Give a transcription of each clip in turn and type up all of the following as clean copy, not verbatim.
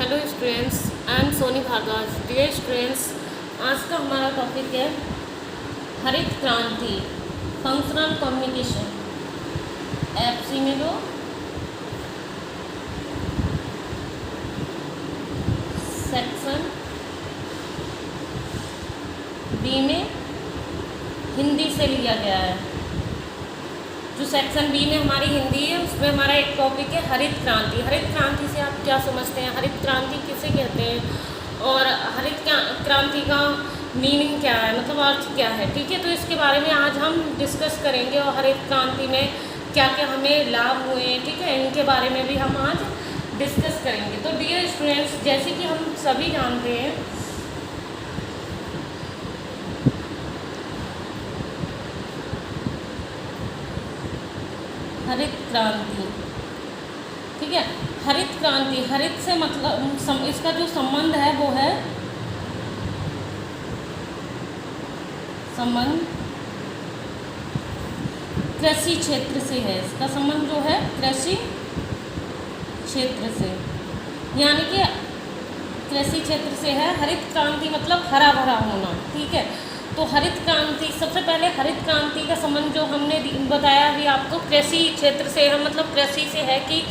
Hello students, I am Soni Bharadwaj. Dear students, आज का हमारा टॉपिक है हरित क्रांति, फंक्शनल कम्युनिकेशन। एफसी में लो सेक्शन बी में हिंदी से लिया गया है। जो सेक्शन बी में हमारी हिंदी है उसमें हमारा एक टॉपिक है हरित क्रांति। हरित क्रांति से आप क्या समझते हैं, हरित क्रांति किसे कहते हैं और हरित क्रांति का मीनिंग क्या है, मतलब अर्थ क्या है। ठीक है, तो इसके बारे में आज हम डिस्कस करेंगे और हरित क्रांति में क्या क्या हमें लाभ हुए हैं, ठीक है, इनके बारे में भी हम आज डिस्कस करेंगे। तो डियर स्टूडेंट्स, जैसे कि हम सभी जानते हैं हरित क्रांति, ठीक है, हरित क्रांति, हरित से मतलब इसका जो संबंध है वो है संबंध कृषि क्षेत्र से है। इसका संबंध जो है कृषि क्षेत्र से, यानी कि कृषि क्षेत्र से है। हरित क्रांति मतलब हरा भरा होना, ठीक है। तो हरित क्रांति, सबसे पहले हरित क्रांति का संबंध जो हमने बताया भी आपको कृषि क्षेत्र से है, मतलब कृषि से है कि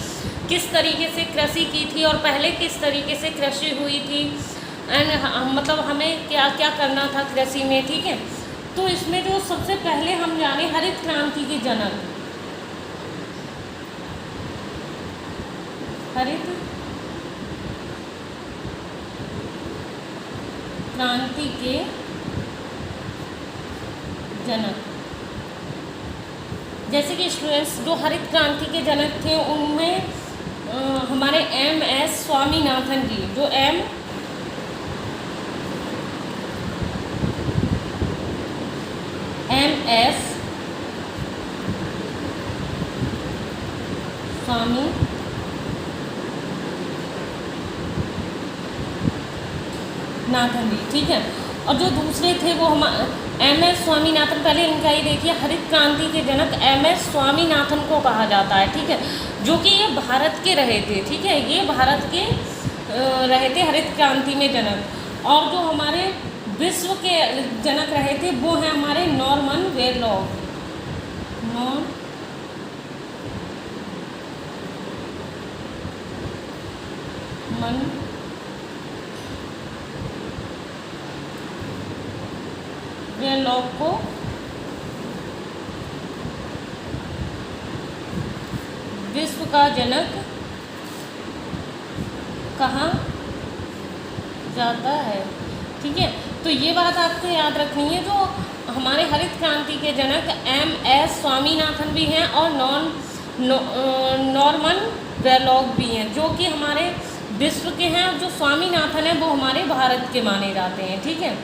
किस तरीके से कृषि की थी और पहले किस तरीके से कृषि हुई थी एंड मतलब हमें क्या क्या करना था कृषि में, ठीक है। तो इसमें जो सबसे पहले हम जाने हरित क्रांति के जनक, हरित क्रांति के जनक, जैसे कि स्टूडेंट्स जो हरित क्रांति के जनक थे उनमें हमारे MS स्वामीनाथन जी, जो MS स्वामीनाथन जी, ठीक है। और जो दूसरे थे वो MS स्वामीनाथन, पहले इनका ही देखिए, हरित क्रांति के जनक MS स्वामीनाथन को कहा जाता है, ठीक है, जो कि ये भारत के रहे थे, ठीक है, ये भारत के रहे थे हरित क्रांति में जनक। और जो हमारे विश्व के जनक रहे थे वो हैं हमारे नॉर्मन बोरलॉग, नॉर्मन बोरलॉग को विश्व का जनक कहा जाता है, ठीक है। तो ये बात आपको याद रखनी है, जो हमारे हरित क्रांति के जनक MS स्वामीनाथन भी हैं और नॉर्मन बोरलॉग भी हैं, जो कि हमारे विश्व के हैं। जो स्वामीनाथन है वो हमारे भारत के माने जाते हैं, ठीक है,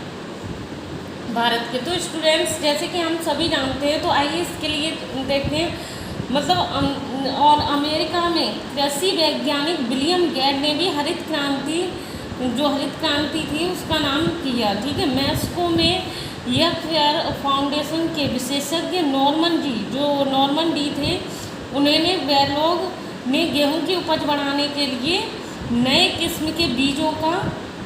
भारत के। तो स्टूडेंट्स जैसे कि हम सभी जानते हैं, तो आइए इसके लिए देखते हैं, मतलब और अमेरिका में कृषि वैज्ञानिक विलियम गेट ने भी हरित क्रांति, जो हरित क्रांति थी उसका नाम किया, ठीक है। मैस्को में फेयर फाउंडेशन के विशेषज्ञ नॉर्मन डी थे, उन्होंने बोरलॉग ने गेहूं की उपज बढ़ाने के लिए नए किस्म के बीजों का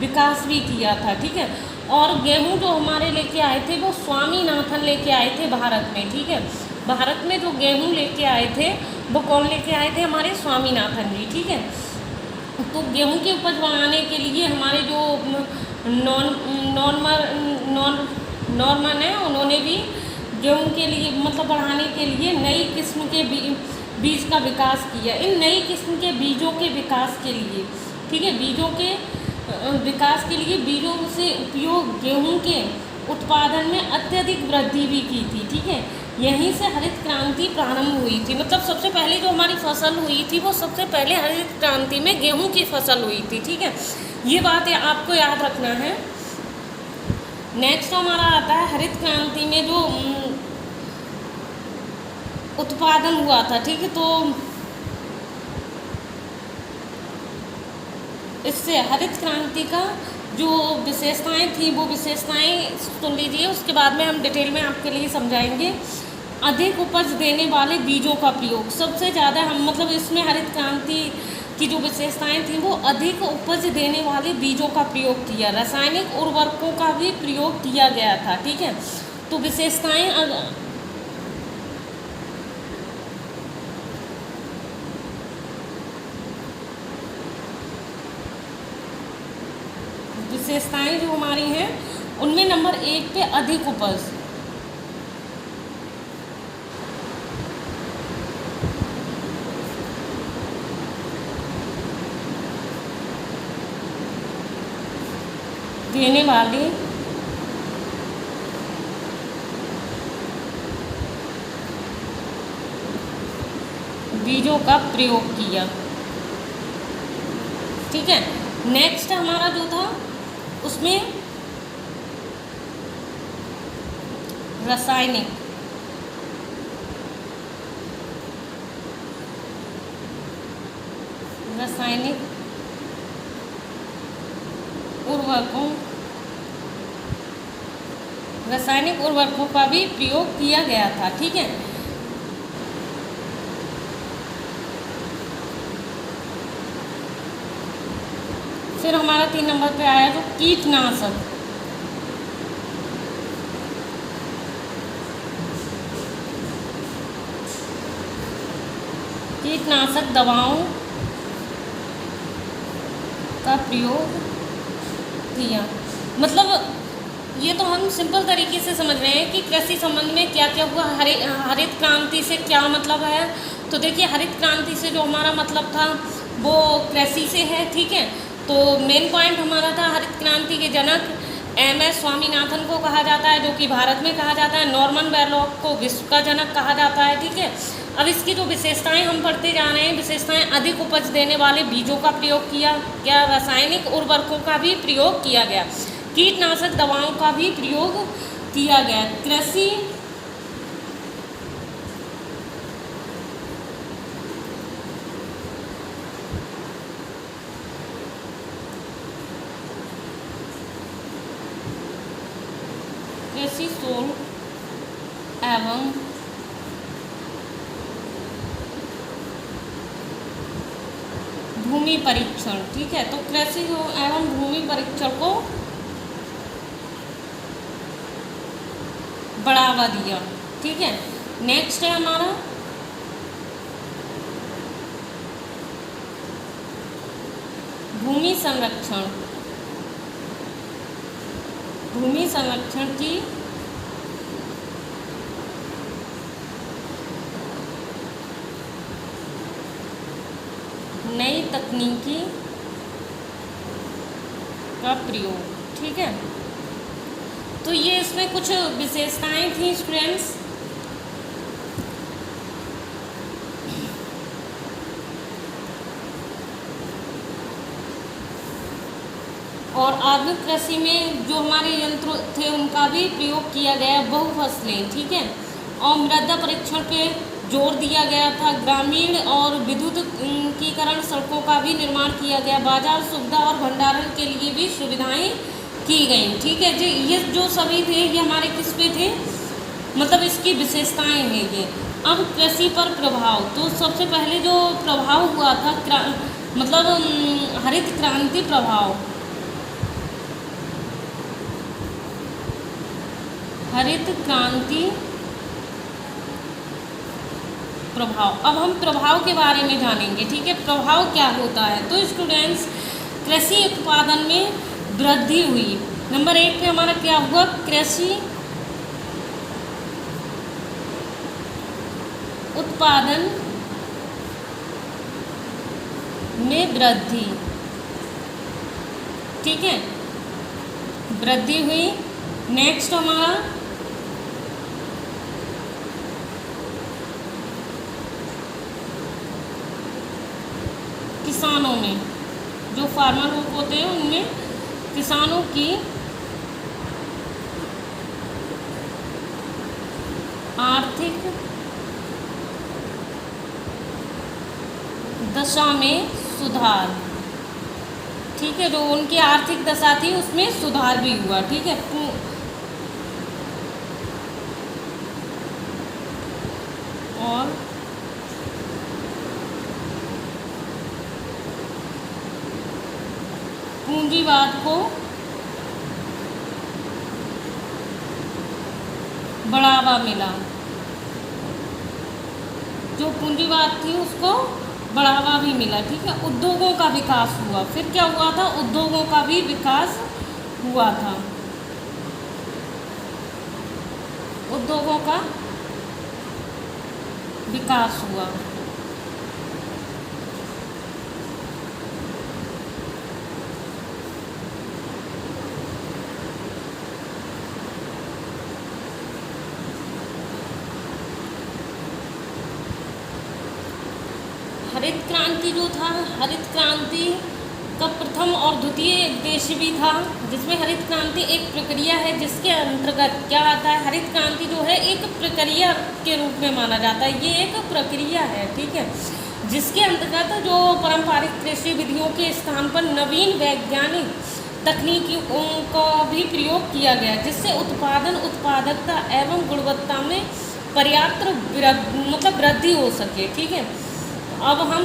विकास भी किया था, ठीक है। और गेहूं जो हमारे लेके आए थे वो स्वामीनाथन लेके आए थे भारत में, ठीक है। भारत में जो गेहूं लेके आए थे वो कौन लेके आए थे, हमारे स्वामीनाथन जी, ठीक है। तो गेहूं की उपज बढ़ाने के लिए हमारे जो नॉर्मन है, उन्होंने भी गेहूं के लिए मतलब बढ़ाने के लिए नई किस्म के बीज का विकास किया। इन नई किस्म के बीजों के विकास के लिए, ठीक है, बीजों के विकास के लिए बीजों से उपयोग गेहूं के उत्पादन में अत्यधिक वृद्धि भी की थी, ठीक है। यहीं से हरित क्रांति प्रारंभ हुई थी, मतलब सबसे पहले जो हमारी फसल हुई थी वो सबसे पहले हरित क्रांति में गेहूं की फसल हुई थी, ठीक है। ये बात आपको याद रखना है। नेक्स्ट हमारा आता है हरित क्रांति में जो उत्पादन हुआ था, ठीक है। तो इससे हरित क्रांति का जो विशेषताएं थी वो विशेषताएं सुन लीजिए, उसके बाद में हम डिटेल में आपके लिए समझाएंगे। अधिक उपज देने वाले बीजों का प्रयोग सबसे ज़्यादा हम मतलब इसमें हरित क्रांति की जो विशेषताएं थी वो अधिक उपज देने वाले बीजों का प्रयोग किया, रासायनिक उर्वरकों का भी प्रयोग किया गया था। ठीक है, तो विशेषताएं जो हमारी हैं उनमें नंबर 1 पे अधिक उपज, देने वाले बीजों का प्रयोग किया। ठीक है, नेक्स्ट हमारा जो था उसमें रासायनिक उर्वरकों का भी प्रयोग किया गया था। ठीक है, फिर हमारा 3 नंबर पे आया जो कीटनाशक। कीटनाशक दवाओं का प्रयोग किया। मतलब ये तो हम सिंपल तरीके से समझ रहे हैं कि कृषि संबंध में क्या क्या हुआ। हरित क्रांति से क्या मतलब है, तो देखिए हरित क्रांति से जो हमारा मतलब था वो कृषि से है। ठीक है, तो मेन पॉइंट हमारा था हरित क्रांति के जनक MS स्वामीनाथन को कहा जाता है, जो कि भारत में कहा जाता है। नॉर्मन बोरलॉग को विश्व का जनक कहा जाता है। ठीक है, अब इसकी जो विशेषताएं हम पढ़ते जा रहे हैं, विशेषताएं अधिक उपज देने वाले बीजों का प्रयोग किया गया, रासायनिक उर्वरकों का भी प्रयोग किया गया, कीटनाशक दवाओं का भी प्रयोग किया गया। कृषि शोध एवं भूमि परीक्षण। ठीक है, तो कृषि एवं भूमि परीक्षण को बढ़ावा दिया। ठीक है, नेक्स्ट है हमारा भूमि संरक्षण। भूमि संरक्षण की नई तकनीकी का प्रयोग। ठीक है, तो ये इसमें कुछ विशेषताएं थी स्टूडेंट्स। और आधुनिक कृषि में जो हमारे यंत्र थे उनका भी प्रयोग किया गया, बहुफसलें। ठीक है, और मृदा परीक्षण पे जोर दिया गया था। ग्रामीण और विद्युतीकरण सड़कों का भी निर्माण किया गया। बाजार सुविधा और भंडारण के लिए भी सुविधाएं की गई। ठीक है जी, ये जो सभी थे ये हमारे किस पे थे, मतलब इसकी विशेषताएं हैं ये। अब कृषि पर प्रभाव, तो सबसे पहले जो प्रभाव हुआ था मतलब हरित क्रांति प्रभाव। हरित क्रांति प्रभाव। अब हम प्रभाव के बारे में जानेंगे। ठीक है, प्रभाव क्या होता है। तो स्टूडेंट्स, कृषि उत्पादन में वृद्धि हुई। नंबर 1 पे हमारा क्या हुआ, कृषि उत्पादन में वृद्धि। ठीक है, वृद्धि हुई। नेक्स्ट हमारा किसानों में, जो फार्मर लोग होते हैं उनमें किसानों की आर्थिक दशा में सुधार। ठीक है, जो उनकी आर्थिक दशा थी उसमें सुधार भी हुआ। ठीक है, और पूंजीवाद को बढ़ावा मिला। जो पूंजीवाद थी उसको बढ़ावा भी मिला, ठीक है। उद्योगों का विकास हुआ, फिर क्या हुआ था, उद्योगों का भी विकास हुआ था, उद्योगों का विकास हुआ। हरित क्रांति जो था, हरित क्रांति का प्रथम और द्वितीय उद्देश्य भी था, जिसमें हरित क्रांति एक प्रक्रिया है जिसके अंतर्गत क्या आता है, हरित क्रांति जो है एक प्रक्रिया के रूप में माना जाता है। ये एक प्रक्रिया है, ठीक है, जिसके अंतर्गत जो पारंपरिक कृषि विधियों के स्थान पर नवीन वैज्ञानिक तकनीकों का भी प्रयोग किया गया, जिससे उत्पादन, उत्पादकता एवं गुणवत्ता में पर्याप्त वृद्धि हो सके, ठीक है। अब हम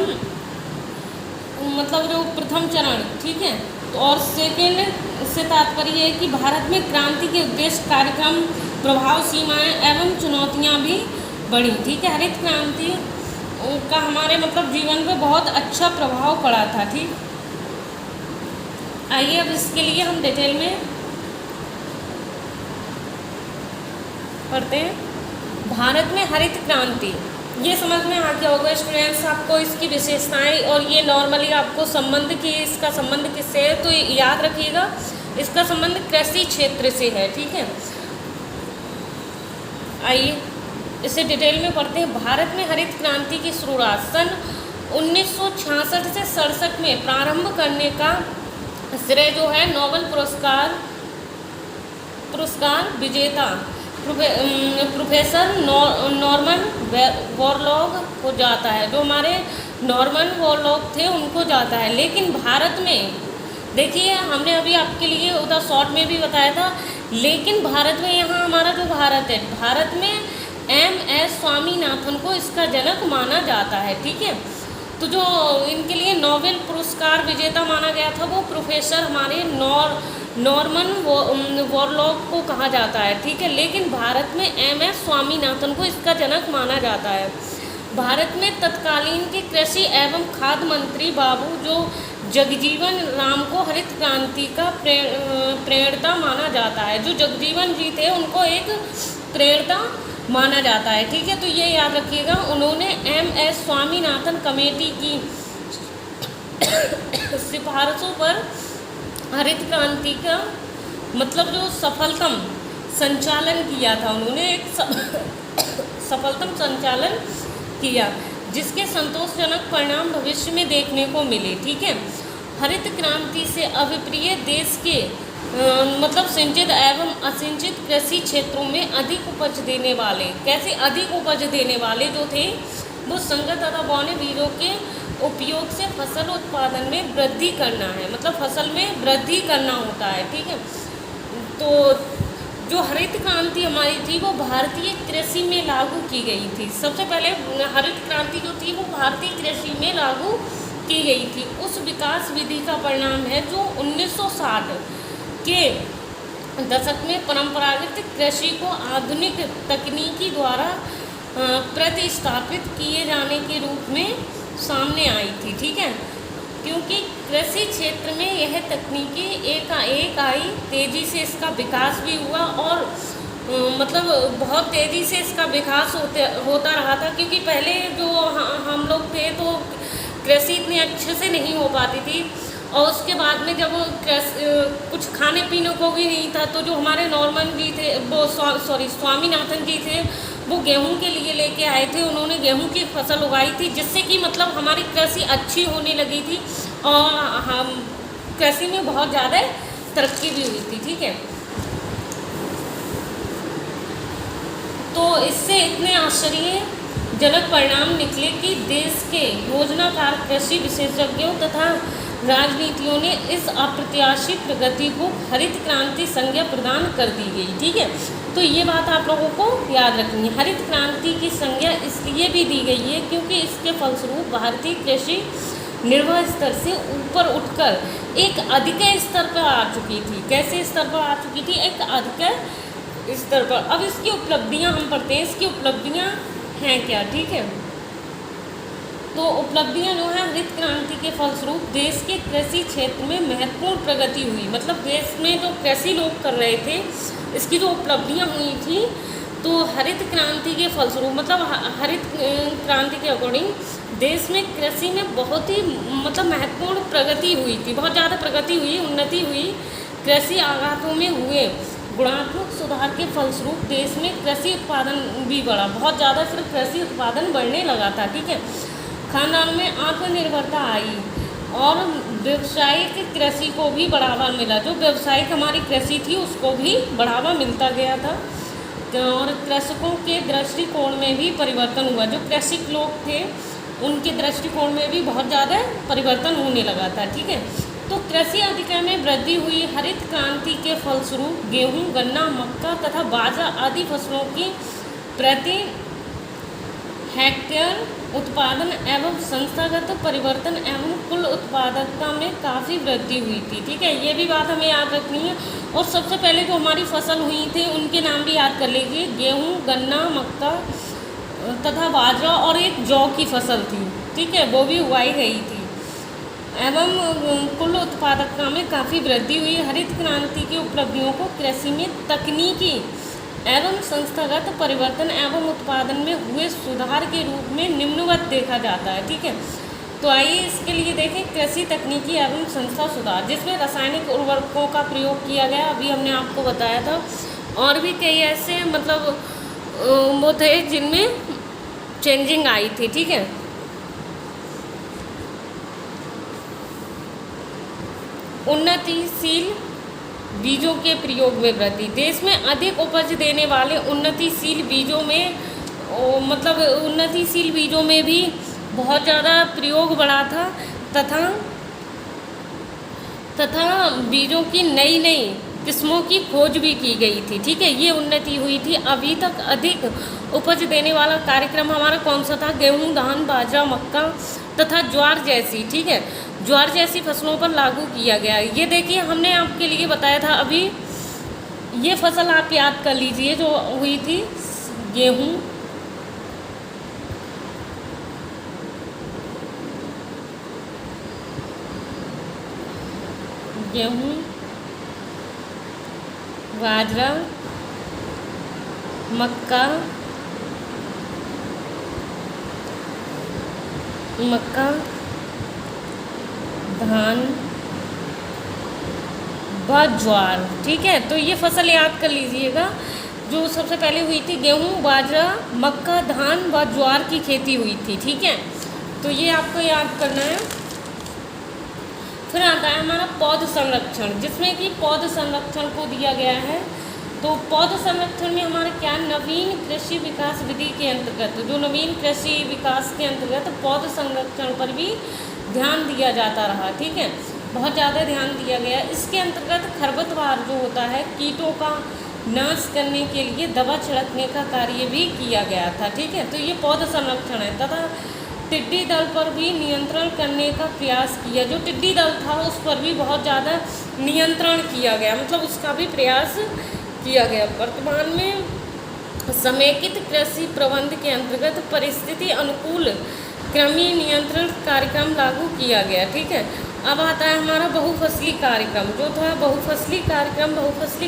जो प्रथम चरण, ठीक है, और सेकेंड से तात्पर्य है कि भारत में क्रांति के उद्देश्य, कार्यक्रम, प्रभाव, सीमाएं एवं चुनौतियां भी बढ़ी, ठीक है। हरित क्रांति का हमारे जीवन पे बहुत अच्छा प्रभाव पड़ा था, ठीक। आइए अब इसके लिए हम डिटेल में पढ़ते हैं। भारत में हरित क्रांति, ये समझ में आ गया होगा स्टूडेंट्स आपको इसकी विशेषताएं, और ये नॉर्मली आपको संबंध की, इसका संबंध किससे है तो याद रखिएगा, इसका संबंध कृषि क्षेत्र से है, ठीक है। आइए इसे डिटेल में पढ़ते हैं। भारत में हरित क्रांति की शुरुआत सन 1966 से 67 में प्रारंभ करने का श्रेय जो है नोबेल पुरस्कार विजेता प्रोफेसर नॉर्मन बोरलॉग को जाता है। जो हमारे नॉर्मन बोरलॉग थे उनको जाता है। लेकिन भारत में देखिए, हमने अभी आपके लिए उधर शॉर्ट में भी बताया था, लेकिन भारत में यहाँ हमारा जो भारत है, भारत में MS स्वामीनाथन को इसका जनक माना जाता है, ठीक है। तो जो इनके लिए नोबेल पुरस्कार विजेता माना गया था वो प्रोफेसर हमारे नॉर्मन बोरलॉग को कहा जाता है, ठीक है। लेकिन भारत में MS स्वामीनाथन को इसका जनक माना जाता है। भारत में तत्कालीन के कृषि एवं खाद्य मंत्री बाबू जो जगजीवन राम को हरित क्रांति का प्रेरणा माना जाता है। जो जगजीवन जी थे उनको एक प्रेरणा माना जाता है, ठीक है। तो ये याद रखिएगा, उन्होंने MS स्वामीनाथन कमेटी की सिफारिशों पर हरित क्रांति का जो सफलतम संचालन किया था। उन्होंने एक सफलतम संचालन किया जिसके संतोषजनक परिणाम भविष्य में देखने को मिले, ठीक है। हरित क्रांति से अभिप्रिय देश के सिंचित एवं असिंचित कृषि क्षेत्रों में अधिक उपज देने वाले, कैसे अधिक उपज देने वाले जो थे वो संकर तथा बौने बीजों के उपयोग से फसल उत्पादन में वृद्धि करना है, फसल में वृद्धि करना होता है, ठीक है। तो जो हरित क्रांति हमारी थी वो भारतीय कृषि में लागू की गई थी। सबसे पहले हरित क्रांति जो थी वो भारतीय कृषि में लागू की गई थी। उस विकास विधि का परिणाम है जो 1960 के दशक में परंपरागत कृषि को आधुनिक तकनीकी द्वारा प्रतिस्थापित किए जाने के रूप में सामने आई थी, ठीक है। क्योंकि कृषि क्षेत्र में यह तकनीकी एकाएक आई, तेज़ी से इसका विकास भी हुआ और बहुत तेज़ी से इसका विकास होता रहा था। क्योंकि पहले जो हम लोग थे तो कृषि इतनी अच्छे से नहीं हो पाती थी, और उसके बाद में जब कुछ खाने पीने को भी नहीं था तो जो हमारे नॉर्मन जी थे वो स्वामीनाथन जी थे वो गेहूं के लिए लेके आए थे। उन्होंने गेहूं की फसल उगाई थी जिससे कि हमारी कृषि अच्छी होने लगी थी और हम कृषि में बहुत ज़्यादा तरक्की भी हुई थी, ठीक है। तो इससे इतने आश्चर्यजनक परिणाम निकले कि देश के योजनाकार कृषि विशेषज्ञों तथा राजनीतियों ने इस अप्रत्याशित प्रगति को हरित क्रांति संज्ञा प्रदान कर दी गई, ठीक है। तो ये बात आप लोगों को याद रखनी है। हरित क्रांति की संज्ञा इसलिए भी दी गई है क्योंकि इसके फलस्वरूप भारतीय कृषि निर्भर स्तर से ऊपर उठकर एक अधिक स्तर पर आ चुकी थी। कैसे स्तर पर आ चुकी थी? एक अधिक स्तर पर। अब इसकी उपलब्धियां हम पढ़ते हैं, इसकी उपलब्धियां हैं क्या, ठीक है। तो उपलब्धियां जो है, हरित क्रांति के फलस्वरूप देश के कृषि क्षेत्र में महत्वपूर्ण प्रगति हुई। मतलब देश में जो कृषि लोग कर रहे थे, इसकी जो उपलब्धियां हुई थी, तो हरित क्रांति के फलस्वरूप, मतलब हरित क्रांति के अकॉर्डिंग देश में कृषि में बहुत ही मतलब महत्वपूर्ण प्रगति हुई थी, बहुत ज़्यादा प्रगति हुई, उन्नति हुई। कृषि आघातों में हुए गुणात्मक सुधार के फलस्वरूप देश में कृषि उत्पादन भी बढ़ा, बहुत ज़्यादा फिर कृषि उत्पादन बढ़ने लगा था, ठीक है। खानदान में आत्मनिर्भरता आई और व्यावसायिक कृषि को भी बढ़ावा मिला। जो व्यावसायिक हमारी कृषि थी उसको भी बढ़ावा मिलता गया था। और कृषकों के दृष्टिकोण में भी परिवर्तन हुआ। जो कृषक लोग थे उनके दृष्टिकोण में भी बहुत ज़्यादा परिवर्तन होने लगा था, ठीक है। तो कृषि अधिकार में वृद्धि हुई। हरित क्रांति के फलस्वरूप गेहूं, गन्ना, मक्का तथा बाजरा आदि फसलों की प्रति हेक्टेयर उत्पादन एवं संस्थागत परिवर्तन एवं कुल उत्पादकता में काफ़ी वृद्धि हुई थी, ठीक है। ये भी बात हमें याद रखनी है। और सबसे पहले जो हमारी फसल हुई थी उनके नाम भी याद कर लीजिए। गेहूं, गन्ना, मक्का तथा बाजरा और एक जौ की फसल थी, ठीक है, वो भी उगाई गई थी। एवं कुल उत्पादकता में काफ़ी वृद्धि हुई। हरित क्रांति की उपलब्धियों को कृषि में तकनीकी एवं संस्थागत परिवर्तन एवं उत्पादन में हुए सुधार के रूप में निम्नवत देखा जाता है, ठीक है। तो आइए इसके लिए देखें वो तकनीकी एवं संस्था सुधार, जिसमें रासायनिक उर्वरकों का प्रयोग किया गया, अभी हमने आपको बताया था। और भी कई ऐसे मतलब वो थे जिनमें चेंजिंग आई थी, ठीक है। उन्नतिशील बीजों के प्रयोग में वृद्धि। देश में अधिक उपज देने वाले उन्नतिशील बीजों में मतलब उन्नतिशील बीजों में भी बहुत ज़्यादा प्रयोग बढ़ा था तथा बीजों की नई नई किस्मों की खोज भी की गई थी, ठीक है। ये उन्नति हुई थी। अभी तक अधिक उपज देने वाला कार्यक्रम हमारा कौन सा था? गेहूं, धान, बाजरा, मक्का तथा ज्वार जैसी, ठीक है, ज्वार जैसी फसलों पर लागू किया गया। ये देखिए हमने आपके लिए बताया था अभी, ये फसल आप याद कर लीजिए जो हुई थी गेहूं, बाजरा, मक्का, धान व ज्वार, ठीक है। तो ये फसल याद कर लीजिएगा। जो सबसे पहले हुई थी गेहूं, बाजरा, मक्का, धान व ज्वार की खेती हुई थी, ठीक है। तो ये आपको याद करना है। फिर आता है हमारा पौध संरक्षण, जिसमें कि पौध संरक्षण को दिया गया है। तो पौध संरक्षण में हमारा क्या, नवीन कृषि विकास विधि के अंतर्गत, जो नवीन कृषि विकास के अंतर्गत पौध संरक्षण पर भी ध्यान दिया जाता रहा, ठीक है, बहुत ज़्यादा ध्यान दिया गया। इसके अंतर्गत खरपतवार जो होता है, कीटों का नाश करने के लिए दवा छिड़कने का कार्य भी किया गया था, ठीक है। तो ये पौध संरक्षण है। तथा टिड्डी दल पर भी नियंत्रण करने का प्रयास किया। जो टिड्डी दल था उस पर भी बहुत ज़्यादा नियंत्रण किया गया, मतलब उसका भी प्रयास किया गया। वर्तमान में समेकित कृषि प्रबंध के अंतर्गत परिस्थिति अनुकूल कृमि नियंत्रण कार्यक्रम लागू किया गया, ठीक है। अब आता है हमारा बहुफसली कार्यक्रम। जो था बहुफसली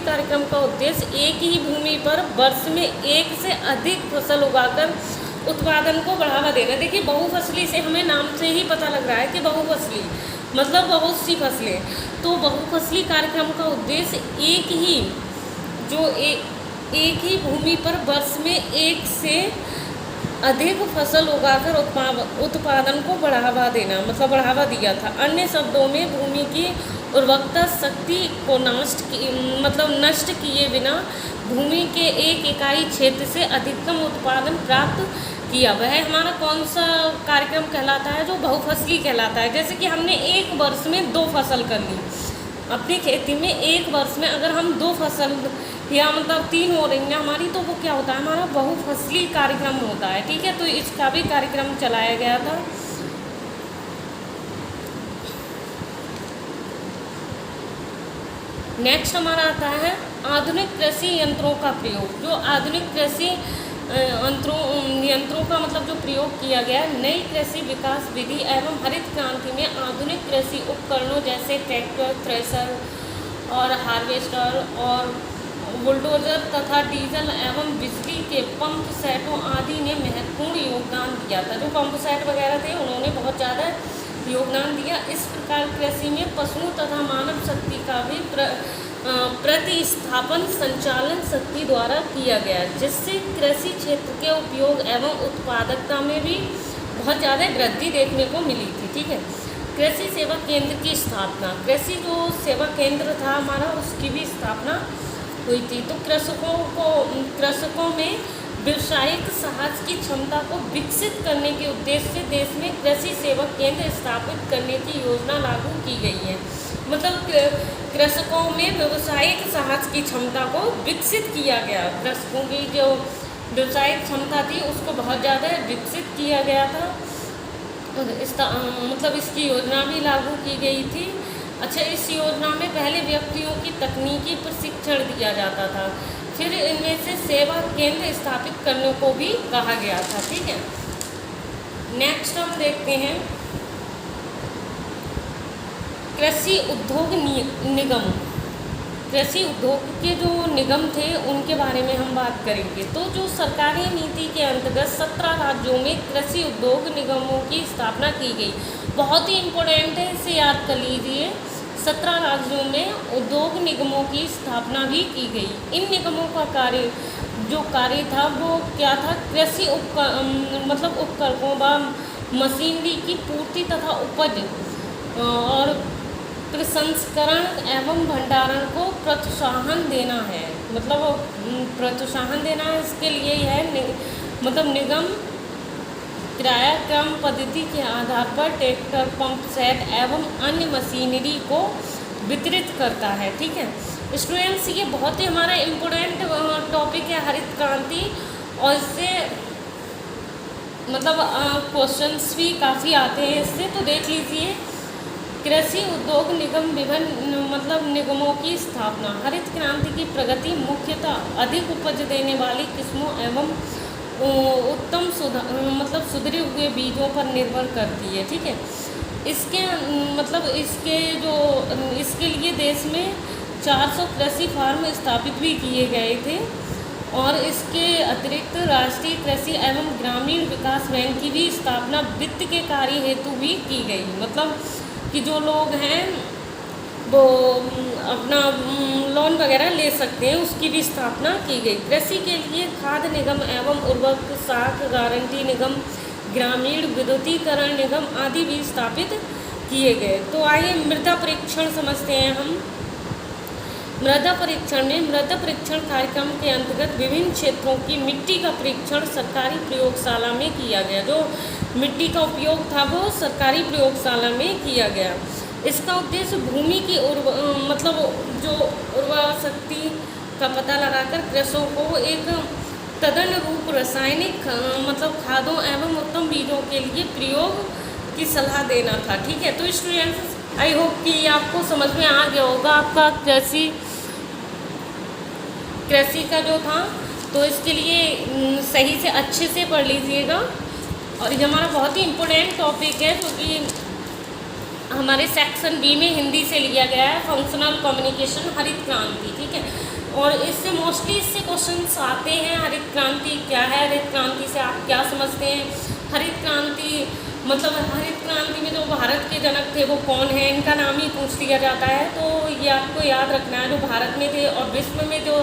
कार्यक्रम का उद्देश्य एक ही भूमि पर वर्ष में एक से अधिक फसल उगाकर उत्पादन को बढ़ावा देना। देखिए बहुफसली से हमें नाम से ही पता लग रहा है कि बहुफसली मतलब बहुत सी फसलें। तो बहुफसली कार्यक्रम का उद्देश्य एक ही भूमि पर वर्ष में एक से अधिक फसल उगाकर उत्पादन को बढ़ावा देना, मतलब बढ़ावा दिया था। अन्य शब्दों में भूमि की उर्वरकता शक्ति को नष्ट किए बिना भूमि के एक इकाई क्षेत्र से अधिकतम उत्पादन प्राप्त किया। वह हमारा कौन सा कार्यक्रम कहलाता है? जो बहुफसली कहलाता है। जैसे कि हमने एक वर्ष में 2 फसल कर ली अपनी खेती में, एक वर्ष में अगर हम 2 फसल या मतलब 3 हो रही हैं हमारी, तो वो क्या होता है? हमारा बहुफसली कार्यक्रम होता है, ठीक है। तो इसका भी कार्यक्रम चलाया गया था। नेक्स्ट हमारा आता है आधुनिक कृषि यंत्रों का प्रयोग। जो आधुनिक कृषि यंत्रों का मतलब जो प्रयोग किया गया, नई कृषि विकास विधि एवं हरित क्रांति में आधुनिक कृषि उपकरणों जैसे ट्रैक्टर, थ्रेशर और हार्वेस्टर और बुलडोजर तथा डीजल एवं बिजली के पंप सेटों आदि ने महत्वपूर्ण योगदान दिया था। जो पंप सेट वगैरह थे उन्होंने बहुत ज़्यादा योगदान दिया। इस प्रकार कृषि में पशुओं तथा मानव शक्ति का भी प्रतिस्थापन संचालन शक्ति द्वारा किया गया, जिससे कृषि क्षेत्र के उपयोग एवं उत्पादकता में भी बहुत ज़्यादा वृद्धि देखने को मिली थी। ठीक है। कृषि सेवा केंद्र की स्थापना, कृषि जो सेवा केंद्र था हमारा उसकी भी स्थापना हुई थी। तो कृषकों में व्यावसायिक साहस की क्षमता को विकसित करने के उद्देश्य से देश में कृषि सेवा केंद्र स्थापित करने की योजना लागू की गई है। मतलब कृषकों में व्यावसायिक साहस की क्षमता को विकसित किया गया। कृषकों की जो व्यावसायिक क्षमता थी उसको बहुत ज़्यादा विकसित किया गया था। मतलब इसकी योजना भी लागू की गई थी। अच्छा, इस योजना में पहले व्यक्तियों की तकनीकी प्रशिक्षण दिया जाता था, फिर इनमें से सेवा केंद्र स्थापित करने को भी कहा गया था। ठीक है। नेक्स्ट हम देखते हैं कृषि उद्योग निगम। कृषि उद्योग के जो निगम थे उनके बारे में हम बात करेंगे। तो जो सरकारी नीति के अंतर्गत 17 राज्यों में कृषि उद्योग निगमों की स्थापना की गई। बहुत ही इम्पोर्टेंट है, इसे याद कर लीजिए। 17 राज्यों में उद्योग निगमों की स्थापना भी की गई। इन निगमों का कार्य था वो क्या था, कृषि उपकरणों व मशीनरी की पूर्ति तथा उपज और प्रसंस्करण एवं भंडारण को प्रोत्साहन देना है। मतलब प्रोत्साहन देना है, इसके लिए यह निगम किराया क्रम पद्धति के आधार पर ट्रैक्टर, पंप सेट एवं अन्य मशीनरी को वितरित करता है। ठीक है स्टूडेंट्स, ये बहुत ही हमारा इम्पोर्टेंट टॉपिक है हरित क्रांति, और इससे क्वेश्चंस भी काफ़ी आते हैं इससे। तो देख लीजिए, कृषि उद्योग निगम विभिन्न निगमों की स्थापना। हरित क्रांति की प्रगति मुख्यतः अधिक उपज देने वाली किस्मों एवं उत्तम सुधरे हुए बीजों पर निर्भर करती है। ठीक है। इसके लिए देश में 400 कृषि फार्म स्थापित भी किए गए थे, और इसके अतिरिक्त राष्ट्रीय कृषि एवं ग्रामीण विकास बैंक की भी स्थापना वित्त के कार्य हेतु भी की गई। मतलब कि जो लोग हैं वो अपना लोन वगैरह ले सकते हैं, उसकी भी स्थापना की गई। कृषि के लिए खाद्य निगम एवं उर्वरक साख गारंटी निगम, ग्रामीण विद्युतीकरण निगम आदि भी स्थापित किए गए। तो आइए मृदा परीक्षण समझते हैं हम। मृदा परीक्षण कार्यक्रम के अंतर्गत विभिन्न क्षेत्रों की मिट्टी का परीक्षण सरकारी प्रयोगशाला में किया गया। जो मिट्टी का उपयोग था वो सरकारी प्रयोगशाला में किया गया। इसका उद्देश्य भूमि की उर्वरा शक्ति का पता लगाकर कृषकों को एक तदनुरूप रासायनिक खादों एवं उत्तम बीजों के लिए प्रयोग की सलाह देना था। ठीक है। तो स्टूडेंट्स, आई होप कि आपको समझ में आ गया होगा आपका कृषि का जो था। तो इसके लिए सही से अच्छे से पढ़ लीजिएगा। और ये हमारा बहुत ही इम्पोर्टेंट टॉपिक है, क्योंकि हमारे सेक्शन बी में हिंदी से लिया गया है, फंक्शनल कम्युनिकेशन हरित क्रांति। ठीक है। और इससे मोस्टली इससे क्वेश्चंस आते हैं, हरित क्रांति क्या है, हरित क्रांति से आप क्या समझते हैं, हरित क्रांति में जो भारत के जनक थे वो कौन है, इनका नाम ही पूछ दिया जाता है। तो ये आपको याद रखना है, जो भारत में थे और विश्व में जो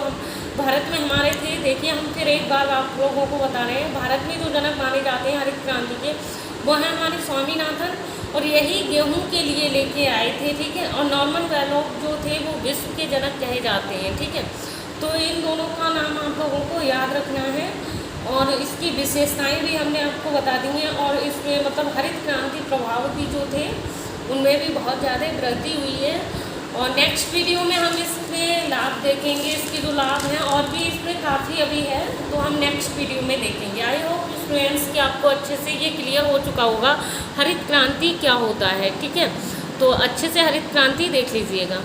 भारत में हमारे थे। देखिए, हम फिर एक बार आप लोगों को बता रहे हैं, भारत में जो जनक माने जाते हैं हरित क्रांति के, वो हैं हमारे स्वामीनाथन, और यही गेहूं के लिए लेके आए थे। ठीक है। और नॉर्मन बोरलॉग जो थे वो विश्व के जनक कहे जाते हैं। ठीक है। तो इन दोनों का नाम आप लोगों को याद रखना है, और इसकी विशेषताएं भी हमने आपको बता दी हैं। और इसमें हरित क्रांति प्रभाव भी जो थे उनमें भी बहुत ज़्यादा वृद्धि हुई है। और नेक्स्ट वीडियो में हम इसमें लाभ देखेंगे, इसके जो लाभ हैं, और भी इसमें काफ़ी अभी है, तो हम नेक्स्ट वीडियो में देखेंगे। आई होप स्टूडेंट्स कि आपको अच्छे से ये क्लियर हो चुका होगा हरित क्रांति क्या होता है। ठीक है। तो अच्छे से हरित क्रांति देख लीजिएगा।